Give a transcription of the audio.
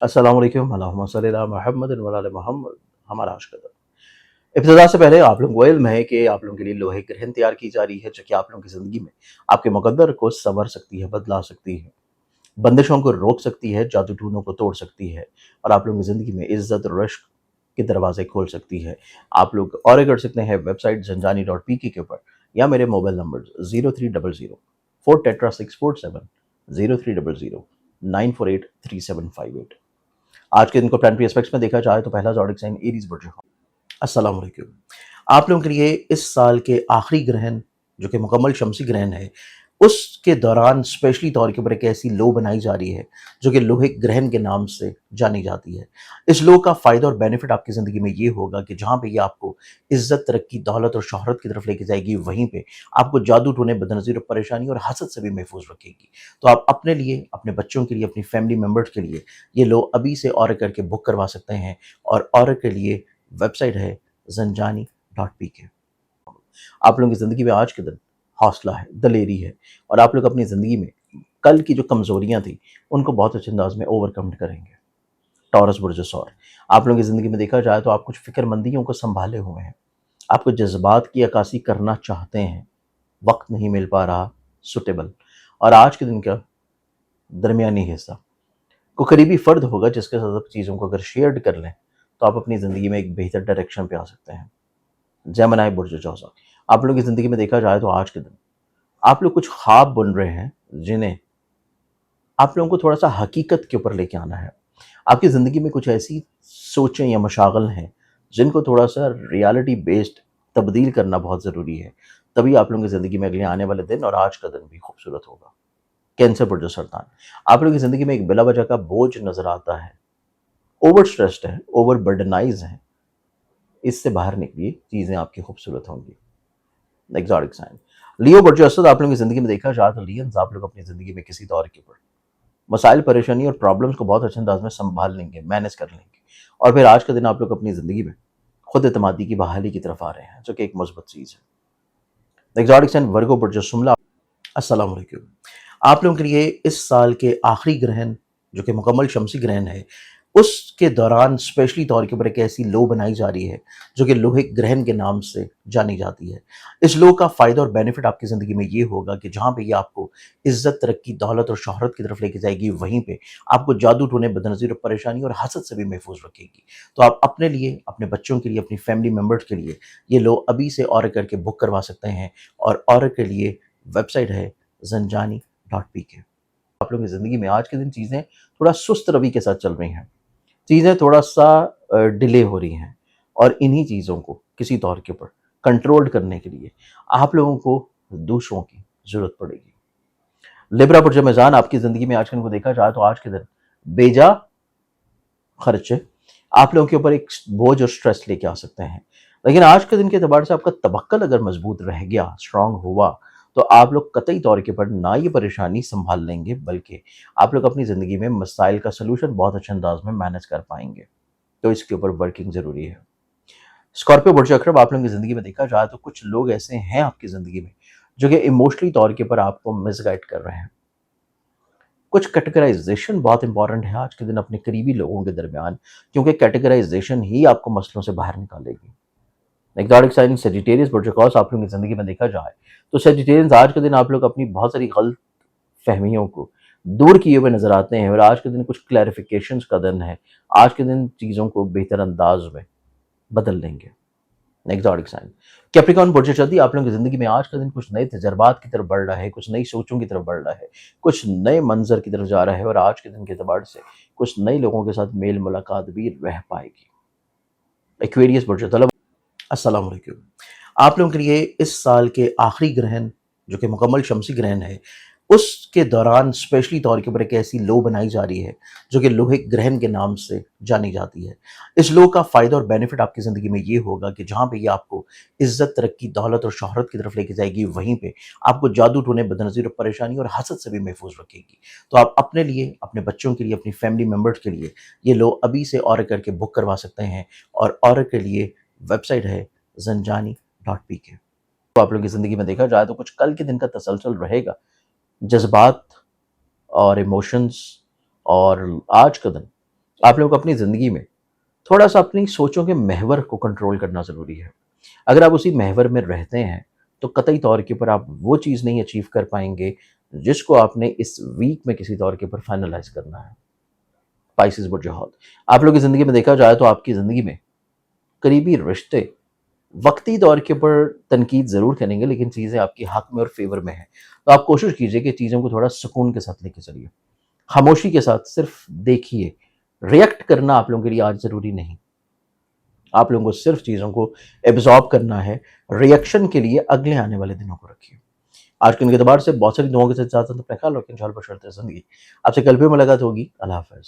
अस्सलाम वालेकुम अल्लाहुम्मा सल्ली अला मुहम्मद व अला मुहम्मद। हमारा आज का दिन। इब्तिदा से पहले आप लोगों को इल्म है कि आप लोगों के लिए लोहे की ग्रहण तैयार की जा रही है, जो कि आप लोगों की ज़िंदगी में आपके मुकद्दर को संवर सकती है, बदला सकती है, बंदिशों को रोक सकती है, जादू टूनों को तोड़ सकती है और आप लोगों की ज़िंदगी में इज़्ज़त और इश्क के दरवाज़े खोल सकती है। आप लोग ऑर्डर कर सकते हैं वेबसाइट zanjani.pk के ऊपर या मेरे मोबाइल नंबर 0300 4 टेट्रा 647 0300 948 3758। आज के दिन को प्लानिटरी एस्पेक्ट्स में देखा जाए तो पहला ज़ोडिक साइन एरीज बढ़ रहा। अस्सलाम वालेकुम। आप लोगों के लिए इस साल के आखिरी ग्रहण जो कि मुकम्मल शमसी ग्रहण है, उसके दौरान स्पेशली तौर के ऊपर एक ऐसी लो बनाई जा रही है जो कि लोहे ग्रहण के नाम से जानी जाती है। इस लो का फ़ायदा और बेनिफिट आपकी ज़िंदगी में ये होगा कि जहाँ पे ये आपको इज़्ज़त, तरक्की, दौलत और शोहरत की तरफ लेके जाएगी, वहीं पे आपको जादू टोने, बदनज़ीर और परेशानी और हसद से भी महफूज़ रखेगी। तो आप अपने लिए, अपने बच्चों के लिए, अपनी फैमिली मेंबर्स के लिए ये लो अभी से ऑर्डर करके बुक करवा सकते हैं और ऑर्डर के लिए वेबसाइट है zanjani.pk। आप लोगों की ज़िंदगी में आज के दिन हौसला है, दलेरी है और आप लोग अपनी ज़िंदगी में कल की जो कमज़ोरियाँ थी, उनको बहुत अच्छे अंदाज़ में ओवरकम करेंगे। टॉरस बुर्ज सौर, आप लोगों की ज़िंदगी में देखा जाए तो आप कुछ फ़िक्रमंदियों को सँभाले हुए हैं। आप कुछ जज़्बात की अक्कासी करना चाहते हैं, वक़्त नहीं मिल पा रहा सूटेबल। और आज के दिन का दरमियानी हिस्सा कोई करीबी फ़र्द होगा जिसके साथ आप चीज़ों को अगर शेयर कर लें, तो आप अपनी ज़िंदगी में एक बेहतर डायरेक्शन पे आ सकते हैं। जेमिनी बुर्ज जौज़ा, आप लोगों की ज़िंदगी में देखा जाए तो आज के दिन आप लोग कुछ ख्वाब बुन रहे हैं, जिन्हें आप लोगों को थोड़ा-सा हकीकत के ऊपर लेके आना है। आपकी ज़िंदगी में कुछ ऐसी सोचें या मशाग़िल हैं, जिनको थोड़ा-सा रियलिटी बेस्ड तब्दील करना बहुत ज़रूरी है। तभी आप लोगों की ज़िंदगी में अगले आने वाले दिन और आज का दिन भी खूबसूरत होगा। कैंसर बुर्ज सरतान, आप लोगों की ज़िंदगी में एक बिला वजह का बोझ नज़र आता है। ओवर स्ट्रेस्ड है, ओवर बर्डनाइज़ हैं, इससे बाहर निकलिए, चीज़ें आपकी खूबसूरत होंगी। एग्ज़ॉटिक साइन, लियो बुर्ज असद, आप लोगों की ज़िंदगी में देखा जाए तो लियंस आप लोग अपनी ज़िंदगी में किसी दौर के ऊपर मसाइल, परेशानी और प्रॉब्लम्स को बहुत अच्छे अंदाज में सँभाल लेंगे, मैनेज कर लेंगे और फिर आज के दिन आप लोग अपनी ज़िंदगी में खुद एतमादी की बहाली की तरफ आ रहे हैं, जो कि एक मुस्बत चीज़ है। एग्ज़ॉटिक साइन वर्गो बुर्ज शुमला, अस्सलाम वालेकुम। आप लोगों के लिए इस साल के आखिरी ग्रहण जो कि मुकम्मल शमसी ग्रहण है, उसके दौरान स्पेशली तौर के ऊपर एक ऐसी लो बनाई जा रही है जो कि लोहे ग्रहण के नाम से जानी जाती है। इस लो का फ़ायदा और बेनिफिट आपकी ज़िंदगी में ये होगा कि जहाँ पे ये आपको इज़्ज़त, तरक्की, दौलत और शोहरत की तरफ लेके जाएगी, वहीं पे आपको जादू टोने, बदनज़ीर और परेशानी और हसद से भी महफूज़ रखेगी। तो आप अपने लिए, अपने बच्चों के लिए, अपनी फैमिली मेंबर्स के लिए ये लो अभी से ऑर्डर करके बुक करवा सकते हैं और ऑर्डर के लिए वेबसाइट है zanjani.pk। आप लोगों की ज़िंदगी में आज के दिन चीज़ें थोड़ा सुस्त रवि के साथ चल रही हैं, चीज़ें थोड़ा-सा डिले हो रही हैं और इन्हीं चीज़ों को किसी तौर के ऊपर कंट्रोल करने के लिए आप लोगों को दूसरों की ज़रूरत पड़ेगी। लिब्रा बुर्ज मीज़ान, आपकी ज़िंदगी में आज के दिन को देखा जाए तो आज के दिन बेजा खर्चे आप लोगों के ऊपर एक बोझ और स्ट्रेस लेके आ सकते हैं। लेकिन आज के दिन के एतबार से आपका तवक्कल अगर मज़बूत रह गया, स्ट्रॉन्ग हुआ, तो आप लोग कतई तौर के ऊपर ना ये परेशानी सँभाल लेंगे, बल्कि आप लोग अपनी ज़िंदगी में मसाइल का सॉल्यूशन बहुत अच्छे अंदाज़ में मैनेज कर पाएँगे। तो इसके ऊपर वर्किंग ज़रूरी है। स्कॉर्पियो बुर्ज अक़रब, आप लोगों की ज़िंदगी में देखा जाए तो कुछ लोग ऐसे हैं आपकी ज़िंदगी में, जो कि इमोशनली तौर के ऊपर आपको मिसगाइड कर रहे हैं। कुछ कैटेगराइज़ेशन बहुत इम्पोर्टेंट है आज के दिन अपने करीबी लोगों के दरमियान, क्योंकि कैटेगराइज़ेशन ही आपको मसलों से बाहर निकालेगी। एग्ज़ॉटिक साइन सजिटेरियस बुर्ज ऑफ़, आप लोगों की ज़िंदगी में देखा जाए तो सजिटेरियंस आज के दिन आप लोग अपनी बहुत सारी गलत फ़हमियों को दूर किए हुए नज़र आते हैं और आज के दिन कुछ क्लैरिफ़िकेशंस का दिन है। आज के दिन चीज़ों को बेहतर अंदाज़ में बदल लेंगे। एग्ज़ॉटिक साइन कैप्रिकॉर्न बुर्ज शदी, आप लोगों की ज़िंदगी में आज का दिन कुछ नए तजर्बात की तरफ बढ़ रहा है, कुछ नई सोचों की तरफ बढ़ रहा है, कुछ नए मंज़र की तरफ जा रहा है और आज के दिन के एतबार से कुछ नए लोगों के साथ मेल मुलाकात भी रह पाएगी। एक्वेरियस बुर्ज तलब, अस्सलाम वालेकुम। आप लोगों के लिए इस साल के आखिरी ग्रहण जो कि मुकम्मल शमसी ग्रहण है, उसके दौरान स्पेशली तौर के ऊपर एक ऐसी लो बनाई जा रही है जो कि लोहे ग्रहण के नाम से जानी जाती है। इस लो का फ़ायदा और बेनिफिट आपकी ज़िंदगी में ये होगा कि जहाँ पे ये आपको इज़्ज़त, तरक्की, दौलत और शोहरत की तरफ लेके जाएगी, वहीं पे आपको जादू टोने, बदनज़ीर और परेशानी और हसद से भी महफूज़ रखेगी। तो आप अपने लिए, अपने बच्चों के लिए, अपनी फैमिली मेंबर्स के लिए ये लो अभी से ऑर्डर करके बुक करवा सकते हैं और ऑर्डर के लिए वेबसाइट है zanjani.pk। तो आप लोगों की ज़िंदगी में देखा जाए तो कुछ कल के दिन का तसलसल रहेगा। जज़्बात और इमोशंस और आज का दिन آپ لوگوں کو اپنی زندگی میں تھوڑا سا اپنی سوچوں کے محور کو کنٹرول کرنا ضروری ہے. اگر آپ اسی محور میں رہتے ہیں تو قطعی طور کے اوپر آپ وہ چیز نہیں اچیو کر پائیں گے جس کو آپ نے اس ویک میں کسی طور کے اوپر فائنلائز کرنا ہے. اسپائسز برج ہاتھ، آپ لوگ کی زندگی میں دیکھا جائے تو آپ کی زندگی میں قریبی رشتے وقتی طور کے اوپر تنقید ضرور کریں گے، لیکن چیزیں آپ کی حق میں اور فیور میں ہیں. تو آپ کوشش کیجئے کہ چیزوں کو تھوڑا سکون کے ساتھ لے کے چلیے، خاموشی کے ساتھ صرف دیکھیے. ریئیکٹ کرنا آپ لوگوں کے لیے آج ضروری نہیں. آپ لوگوں کو صرف چیزوں کو ایبزارب کرنا ہے. ریئیکشن کے لیے اگلے آنے والے دنوں کو رکھیے. آج کے ان کے اعتبار سے بہت ساری دعاؤں کے ساتھ اپنے خیال رکھیں. انشاءاللہ بشرط زندگی. آپ سے کل بھی ملاقات ہوگی. اللہ حافظ.